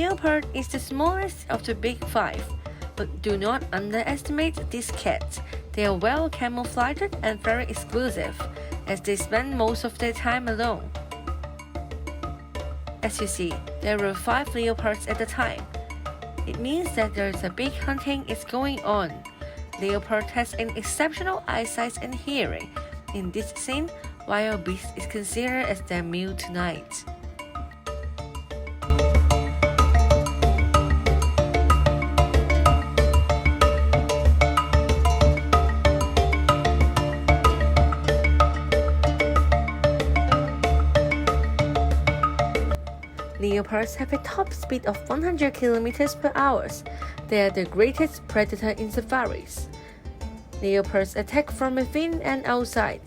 leopard is the smallest of the big five, but do not underestimate these cats. They are well camouflaged and very exclusive, as they spend most of their time alone. As you see, there were 5 leopards at the time. It means that there is a big hunting is going on. Leopard has an exceptional eyesight and hearing. In this scene, wildebeest is considered as their meal tonight. Leopards have a top speed of 100 km per hour. They are the greatest predator in safaris. Leopards attack from within and outside.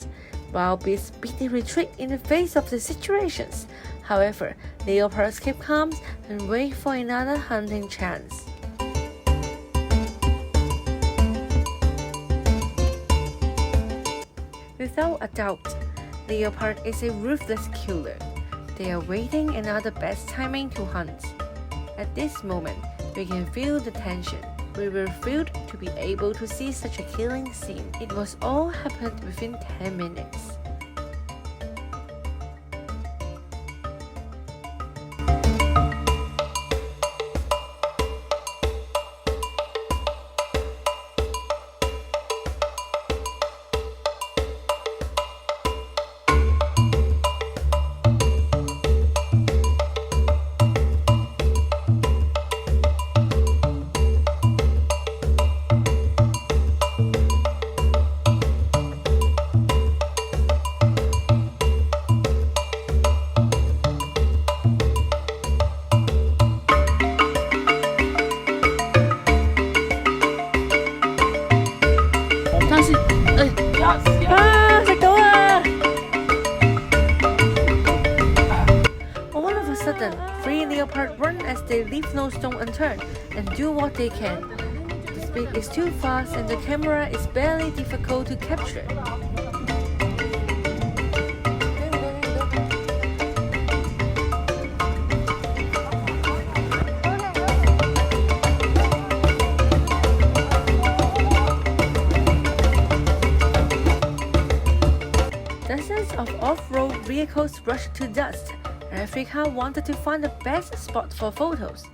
Wildebeests speedily retreat in the face of the situations. However, leopards keep calm and wait for another hunting chance. Without a doubt, leopard is a ruthless killer. They are waiting another best timing to hunt. At this moment, we can feel the tension. We were thrilled to be able to see such a killing scene. It was all happened within 10 minutes. All of a sudden, 3 leopards run as they leave no stone unturned and do what they can. The speed is too fast and the camera is barely difficult to capture. Dozens of off-road vehicles rushed to dust. Africa wanted to find the best spot for photos.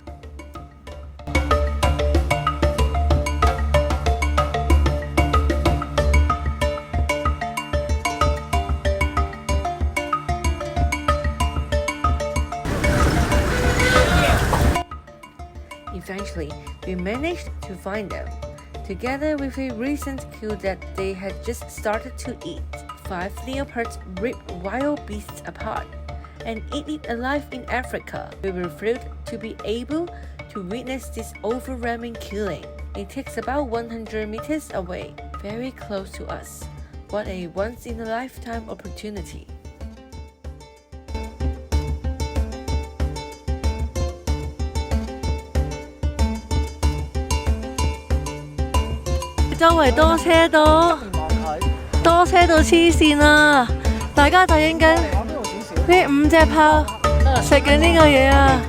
Eventually, we managed to find them, together with a recent kill that they had just started to eat. 5 leopards ripped wildebeests apart and eat it alive in Africa. We were thrilled to be able to witness this overwhelming killing. It takes about 100 meters away, very close to us. What a once-in-a-lifetime opportunity.周圍多車到黐線啊！大家睇緊呢5隻豹食緊呢個嘢啊！